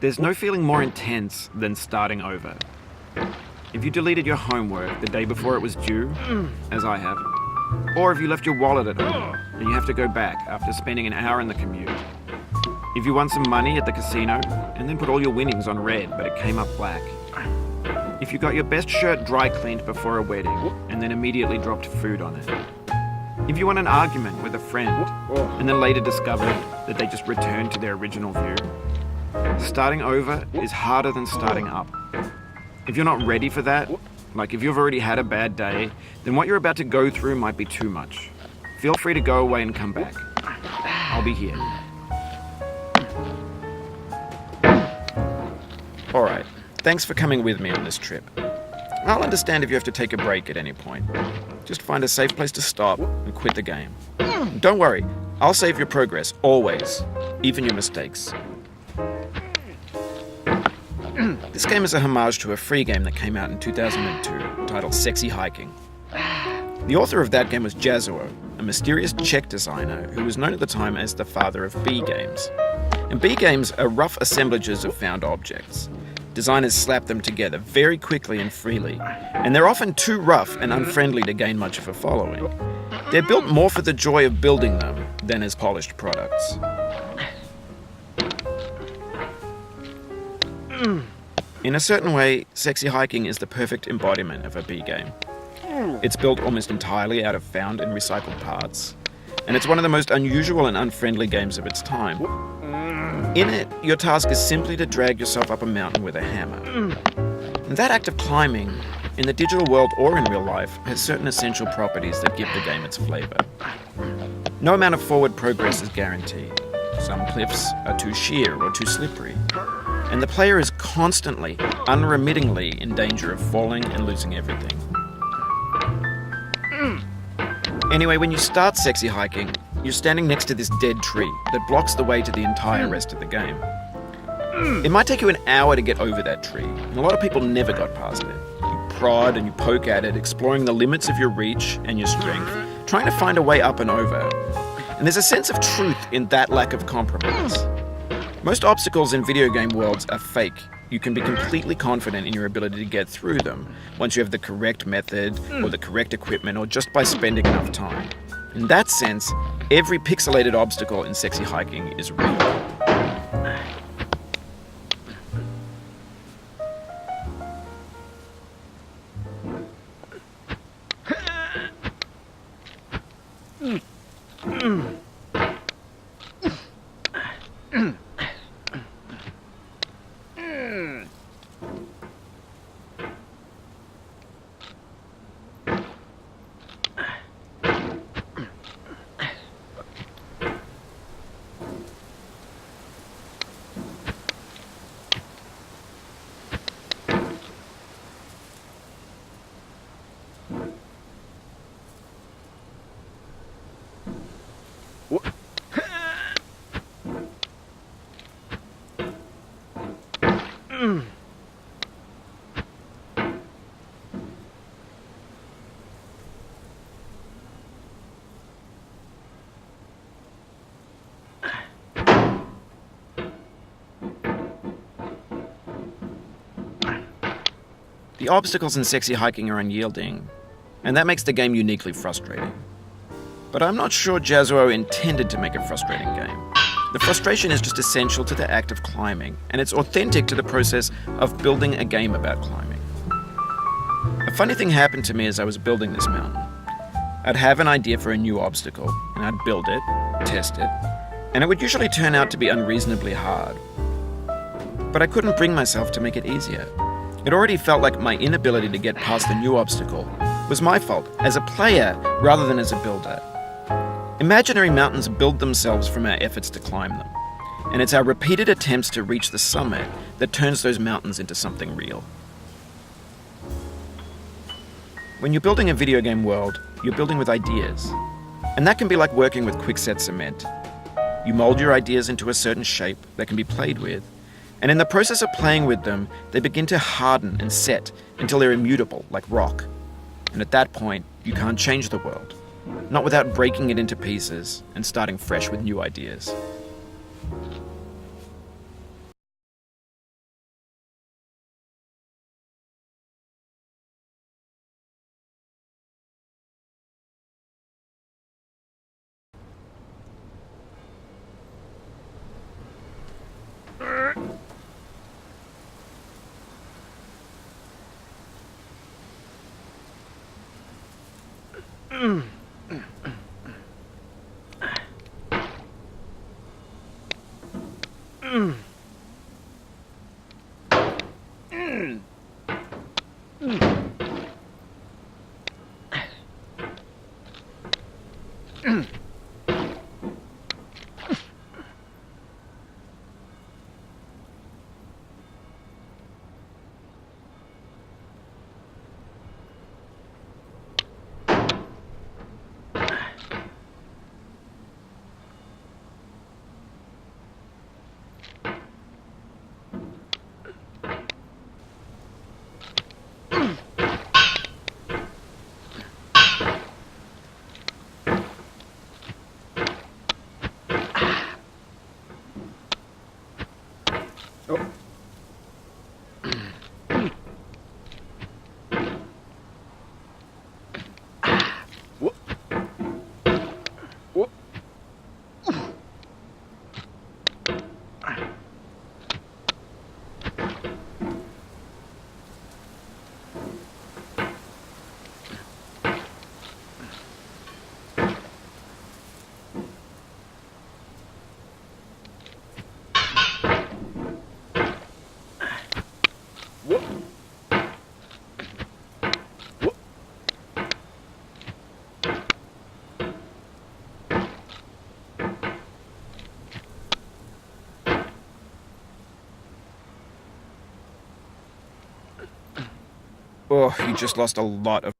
There's no feeling more intense than starting over. If you deleted your homework the day before it was due, as I have, or if you left your wallet at home and you have to go back after spending an hour in the commute. If you won some money at the casino and then put all your winnings on red but it came up black. If you got your best shirt dry cleaned before a wedding and then immediately dropped food on it. If you won an argument with a friend and then later discovered that they just returned to their original view. Starting over is harder than starting up. If you're not ready for that, like if you've already had a bad day, then what you're about to go through might be too much. Feel free to go away and come back. I'll be here. Alright, thanks for coming with me on this trip. I'll understand if you have to take a break at any point. Just find a safe place to stop and quit the game. Don't worry, I'll save your progress, always, even your mistakes. This game is a homage to a free game that came out in 2002, titled Sexy Hiking. The author of that game was HuHu, a mysterious Czech designer who was known at the time as the father of B games. And B games are rough assemblages of found objects. Designers slap them together very quickly and freely, and they're often too rough and unfriendly to gain much of a following. They're built more for the joy of building them than as polished products. In a certain way, Sexy Hiking is the perfect embodiment of a B game. It's built almost entirely out of found and recycled parts, and it's one of the most unusual and unfriendly games of its time. In it, your task is simply to drag yourself up a mountain with a hammer. And that act of climbing, in the digital world or in real life, has certain essential properties that give the game its flavor. No amount of forward progress is guaranteed. Some cliffs are too sheer or too slippery. And the player is constantly, unremittingly in danger of falling and losing everything. Anyway, when you start Sexy Hiking, you're standing next to this dead tree that blocks the way to the entire rest of the game. It might take you an hour to get over that tree, and a lot of people never got past it. You prod and you poke at it, exploring the limits of your reach and your strength, trying to find a way up and over. And there's a sense of truth in that lack of compromise. Most obstacles in video game worlds are fake. You can be completely confident in your ability to get through them once you have the correct method or the correct equipment or just by spending enough time. In that sense, every pixelated obstacle in Sexy Hiking is real. The obstacles in Sexy Hiking are unyielding, and that makes the game uniquely frustrating. But I'm not sure HuHu intended to make a frustrating game. The frustration is just essential to the act of climbing, and it's authentic to the process of building a game about climbing. A funny thing happened to me as I was building this mountain. I'd have an idea for a new obstacle, and I'd build it, test it, and it would usually turn out to be unreasonably hard. But I couldn't bring myself to make it easier. It already felt like my inability to get past the new obstacle was my fault as a player rather than as a builder. Imaginary mountains build themselves from our efforts to climb them, and it's our repeated attempts to reach the summit that turns those mountains into something real. When you're building a video game world, you're building with ideas, and that can be like working with quickset cement. You mold your ideas into a certain shape that can be played with, and in the process of playing with them, they begin to harden and set until they're immutable, like rock. And at that point, you can't change the world, not without breaking it into pieces and starting fresh with new ideas. Oh, you just lost a lot of